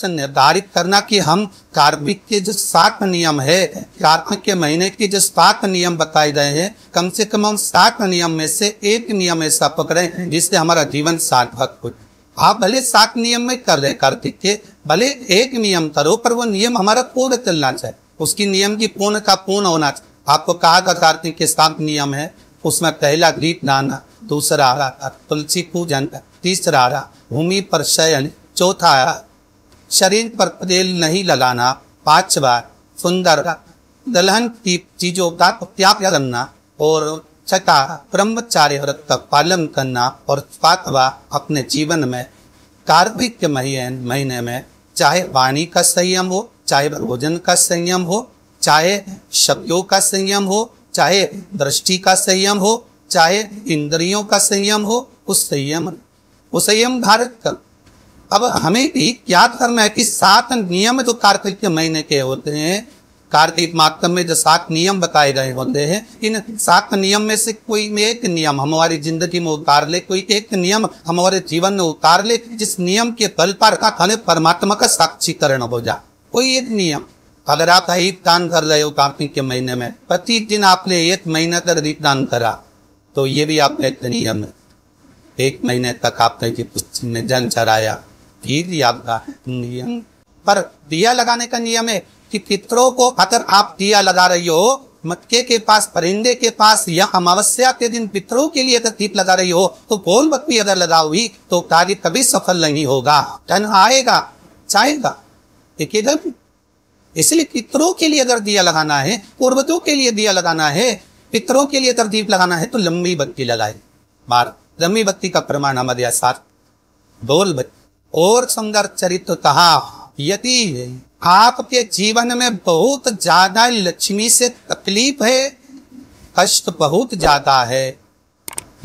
निर्धारित करना कि हम कार्तिक के जो 7 नियम है, कार्तिक के महीने के जो 7 नियम बताए गए हैं, कम से कम हम 7 नियम में से एक नियम ऐसा पकड़े जिससे हमारा जीवन सार्थक हो। आप भले 7 नियम में कर रहे कार्तिक के, भले एक नियम करो, पर वो नियम हमारा पूर्ण चलना चाहिए, उसकी नियम की पूर्ण का पूर्ण होना चाहिए। आपको कहा था कार्तिक के 7 नियम है, उसमें पहला दीप दाना, दूसरा तुलसी पूजन, तीसरा भूमि पर शयन, चौथा शरीर पर तेल नहीं लगाना, 5वां सुंदर दलहन की चीजों का त्याग करना, और 6वां ब्रह्मचार्य व्रत का पालन करना, और 7वां अपने जीवन में कार्तिक के महीने में चाहे वाणी का संयम हो, चाहे भोजन का संयम हो, चाहे शब्दों का संयम हो, चाहे दृष्टि का संयम हो, चाहे इंद्रियों का संयम हो, उस संयम धारित कर। अब हमें भी याद करना है कि 7 नियम जो कार्तिक के महीने के होते हैं, कार्तिक मास में जो 7 नियम बताए गए होते हैं, इन 7 नियम में से कोई एक नियम हमारी जिंदगी में उतार ले, कोई एक नियम हमारे जीवन में उतार ले, जिस नियम के बल पर हमें परमात्मा का साक्षीकरण हो जाए। कोई एक नियम, अगर आप दीपदान कर रहे हो कार्तिक के महीने में, प्रतिदिन आपने 1 महीने तक दीपदान करा, तो ये भी आपका एक नियम है। 1 महीने तक आपने जल चढ़ाया, फिर आपका नियम। पर दिया लगाने का नियम है कि पितरों को, अगर आप दिया लगा रही हो मटके के पास, परिंदे के पास, या अमावस्या के दिन पितरों के लिए दीप लगा रही हो, तो बोल बत्ती अगर लगाओगी तो कार्य कभी सफल नहीं होगा, धन आएगा जाएगा। इसलिए पितरों के लिए अगर दिया लगाना है, पूर्वजों के लिए दिया लगाना है, पितरों के लिए अगर दीप लगाना है, तो लंबी बत्ती लगाए। लंबी बत्ती का प्रमाण हमारे साथ बोल बत्ती। और सुंदर चरित्र कहा, यदि आपके जीवन में बहुत ज्यादा लक्ष्मी से तकलीफ है, कष्ट बहुत ज्यादा है,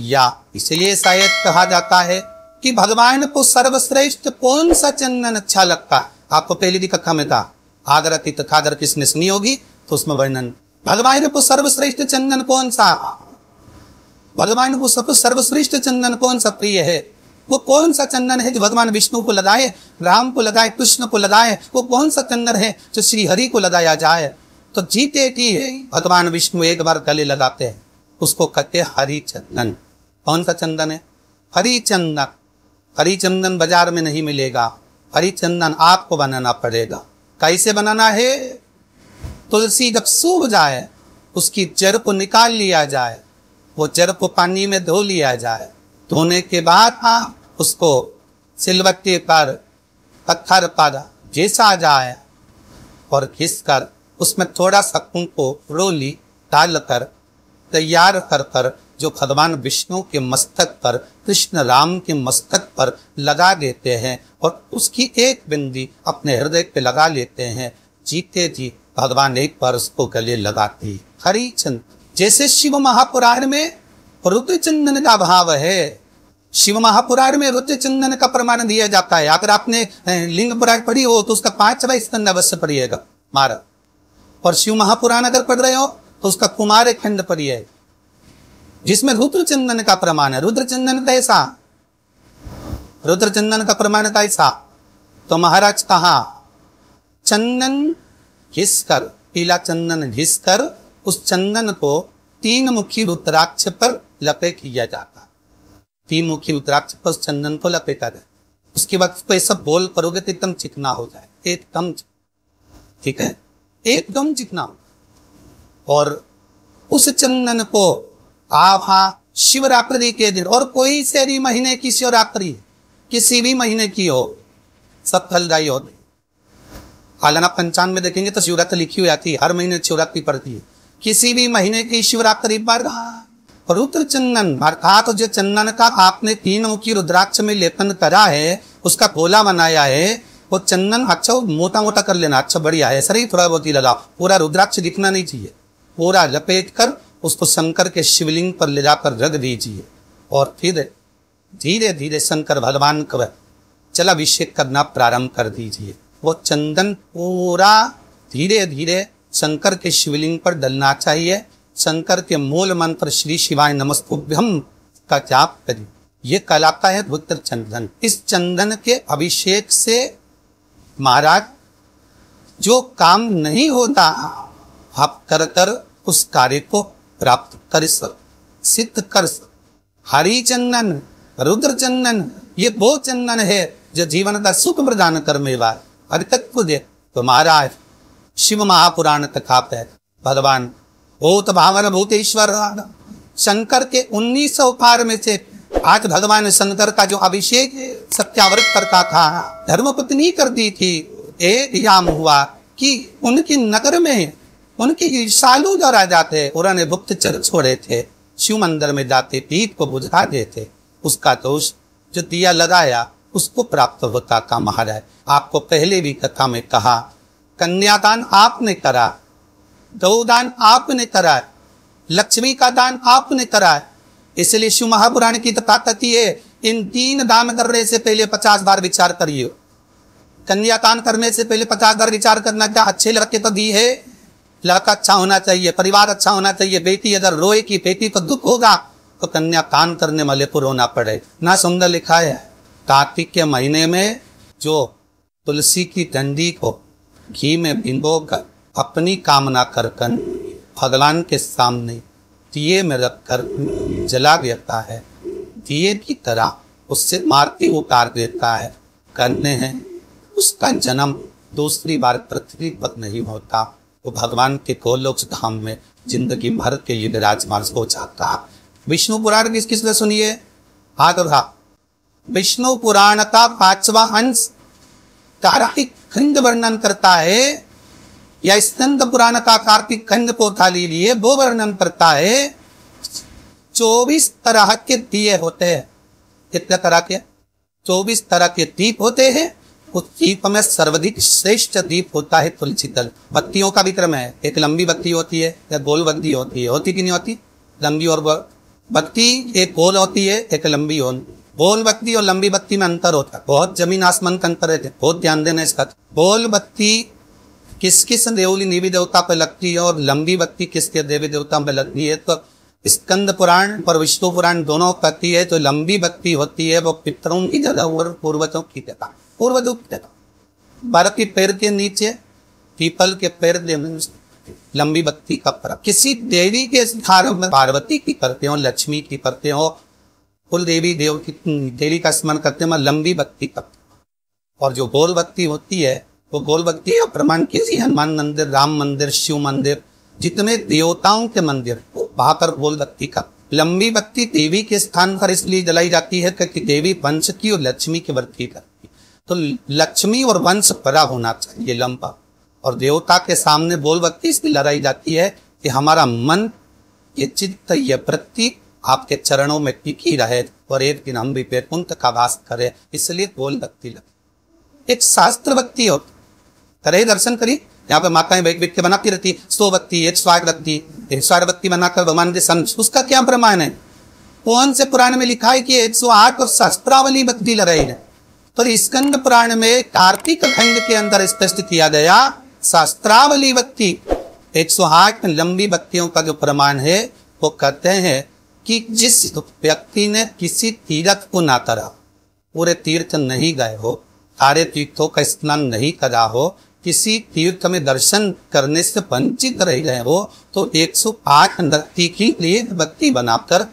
या इसलिए शायद कहा जाता है कि भगवान को सर्वश्रेष्ठ कौन सा चंदन अच्छा लगता है। आपको पहली दी कक्षा में था आदरती तथादर किसने सुनी होगी, तो उसमें वर्णन भगवान को सर्वश्रेष्ठ चंदन कौन सा, भगवान को सर्वश्रेष्ठ चंदन कौन सा प्रिय है, वो कौन सा चंदन है जो भगवान विष्णु को लगाए, राम को लगाए, कृष्ण को लगाए, वो कौन सा चंदन है जो श्री हरि को लगाया जाए। तो जीते जी भगवान विष्णु एक बार गले लगाते हैं, उसको कहते हैं हरि चंदन। कौन सा चंदन है? हरि चंदन। हरि चंदन बाजार में नहीं मिलेगा, हरि चंदन आपको बनाना पड़ेगा। कैसे बनाना है? तुलसी जब सूख जाए उसकी जड़ को निकाल लिया जाए, वो जड़ को पानी में धो लिया जाए, धोने के बाद उसको सिलबट्टे पर, पत्थर पर घिसा जाए, और घिसकर उसमें थोड़ा सा कुंको रोली डालकर तैयार कर जो भगवान विष्णु के मस्तक पर, कृष्ण राम के मस्तक पर लगा देते हैं, और उसकी एक बिंदी अपने हृदय पे लगा लेते हैं। जीते जी भगवान एक बार उसको गले लगाते। हरि चंदन, जैसे शिव महापुराण में रुद्र चंदन का भाव है, शिव महापुराण में रुद्र चंदन का प्रमाण दिया जाता है। अगर आपने लिंग पुराण पढ़ी हो तो उसका 5वां स्कंद अवश्य पढ़िएगा मारा, और शिव महापुराण अगर पढ़ रहे हो तो उसका कुमार खंड पढ़िए, जिसमें रुद्र चंदन का प्रमाण है। रुद्र चंदन कैसा? रुद्र चंदन का प्रमाण कैसा? तो महाराज कहा, चंदन घिसकर, पीला चंदन घिसकर उस चंदन को 3 मुखी रुद्राक्ष पर लपेट किया जाता। 3 मुखी रुद्राक्ष पर चंदन को लपेटा जाए, उसके बाद उसको ऐसा बोल करोगे तो एकदम चिकना हो जाए, एकदम, ठीक है, एकदम चिकना। और उस चंदन को आप शिवरात्रि के दिन, और कोई से महीने की शिवरात्रि, किसी भी महीने की हो, सब फलदायी होती। आलना पंचांग में देखेंगे तो शिवरात्रि लिखी हुई आती है, हर महीने शिवरात्रि पड़ती है। किसी भी महीने की शिवरात्रि पर रुद्र चंदन अर्थात जो चंदन का आपने 3 मुखी रुद्राक्ष में लेपन करा है, उसका गोला बनाया है, वो चंदन अच्छा मोटा मोटा कर लेना, अच्छा बढ़िया है, ऐसा ही थोड़ा बहुत ही लगाओ, पूरा रुद्राक्ष दिखना नहीं चाहिए। पूरा लपेट कर उसको शंकर के शिवलिंग पर ले जाकर रख दीजिए, और फिर धीरे धीरे शंकर भगवान का जलाभिषेक करना प्रारंभ कर दीजिए। वो चंदन पूरा धीरे धीरे शंकर के शिवलिंग पर डलना चाहिए। शंकर के मूल मंत्र श्री शिवाय नमस्तुभ्यं का जाप करिए, ये कहलाता है रुद्र चंदन। इस चंदन के अभिषेक से महाराज जो काम नहीं होता आप कर कर उस कार्य को प्राप्त कर सक, सिद्ध कर सक। हरि चंदन रुद्र चंदन ये वो चंदन है जो जीवन का सुख प्रदान करने वाला। हर तत्व दे तो महाराज शिव महापुराण कथा पे भगवान भूत भावन भूतेश्वर शंकर के 19 अवतार में से आज भगवान शंकर का जो अभिषेक सत्याव्रत करता था, धर्मपत्नी कर दी थी। एक याम हुआ कि उनकी नगर में उनके सालू जो राजा थे उन्होंने गुप्तचर छोड़े थे, शिव मंदिर में जाते दीप को बुझा देते, उसका दोष जो दिया लगाया उसको प्राप्त होता था। महाराज आपको पहले भी कथा में कहा कन्यादान आपने करा, गौदान आपने करा, लक्ष्मी का दान आपने करा। इसलिए शिव महापुराण की कथा कहती है इन 3 दान करने से पहले 50 बार विचार करिए। कन्यादान करने से पहले 50 बार विचार करना। क्या अच्छे लड़के तो दी है, लड़का अच्छा होना चाहिए, परिवार अच्छा होना चाहिए। बेटी अगर रोए की बेटी को दुख होगा तो कन्यादान करने वाले को रोना पड़े ना। सुंदर लिखा है कार्तिक के महीने में जो तुलसी की डंडी को घी में भिगोकर अपनी कामना कर भगवान के सामने दिए में रखकर जला देता है, दिए की तरह उससे मारती उतार देता है, करने हैं उसका जन्म दूसरी बार पृथ्वी पर नहीं होता, वो भगवान के गोलोक धाम में जिंदगी भर के लिए विराजमान हो जाता है। विष्णु पुराण किस किसने सुनिए आगभा विष्णु पुराण का 5वां अंश कार्तिक खंड वर्णन करता है, या स्कंद पुराण का कार्तिक खंड को उठा लीजिए, वो वर्णन करता है 24 तरह के दिए होते हैं। कितने तरह के? 24 तरह के दीप होते हैं। उस दीप में सर्वाधिक श्रेष्ठ दीप होता है तुलसी दल। बत्तियों का भी क्रम है, एक लंबी बत्ती होती है, एक गोल बत्ती होती है। होती कि नहीं होती? लंबी और बत्ती एक गोल होती है, एक लंबी हो। गोल बत्ती और लंबी बत्ती में अंतर होता है, बहुत जमीन आसमान का अंतर है, बहुत ध्यान देना इसका। गोल बत्ती किस किस देवली देवी देवता पर लगती है और लंबी बत्ती किसके देवी देवता पर लगती है। तो स्कंद पुराण और विष्णु पुराण दोनों कहती है तो लंबी बत्ती होती है वो पितरों की जगह और पूर्वजों की जगह, पूर्वजों की जगह। बारह के पैर के नीचे पीपल के पैर लंबी बत्ती का फर्क। किसी देवी के स्थान में पार्वती की करते हो, लक्ष्मी की करते हो, कुल देवी देव की देवी का स्मरण करते हो, लंबी बत्ती करते हो। और जो गोल बत्ती होती है वो गोल बत्ती है प्रमाण किसी हनुमान मंदिर, राम मंदिर, शिव मंदिर, जितने देवताओं के मंदिर वहां पर गोल बत्ती का। लंबी बत्ती देवी के स्थान पर इसलिए जलाई जाती है क्योंकि देवी वंश की और लक्ष्मी की वृद्धि करती है, तो लक्ष्मी और वंश बड़ा होना चाहिए लंबा। और देवता के सामने गोल बत्ती इसलिए लगाई जाती है कि हमारा मन, ये चित्त, ये वृत्ति आपके चरणों में टिकी रहे और एक दिन हम भी वैकुंठ का वास करें, इसलिए गोल बत्ती लगी। एक शास्त्र बत्ती हो करे दर्शन करी, यहाँ पे माताएं बैठ बैठ के बनाती रहती 100 बत्ती, 108 बत्ती, 108 बत्ती बनाकर भगवान के सामने, उसका क्या प्रमाण है? कौन से पुराण में लिखा है कि 108 और सहस्त्रावली बत्ती लगाई है? तो स्कंद पुराण में कार्तिक खंड के अंदर स्पष्ट किया गया सहस्त्रावली बत्ती 108 लंबी बत्तियों का जो प्रमाण है वो कहते हैं कि जिस व्यक्ति ने किसी तीर्थ को ना करा, पूरे तीर्थ नहीं गए हो, सारे तीर्थों का स्नान नहीं करा हो, किसी तीर्थ में दर्शन करने से वंचित रह गए हो, तो 108 बत्ती की लिए बत्ती बनाकर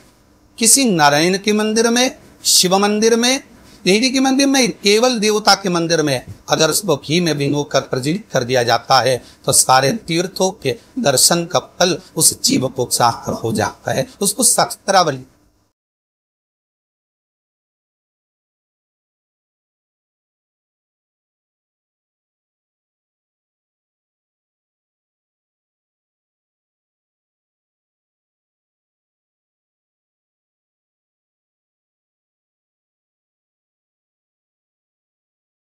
किसी नारायण के मंदिर में, शिव मंदिर में, देवी के मंदिर में, केवल देवता के मंदिर में अगर उसको घी में भिगोकर प्रज्वलित कर दिया जाता है तो सारे तीर्थों के दर्शन का फल उस जीव को साफ हो जाता है। उसको सहस्त्रावली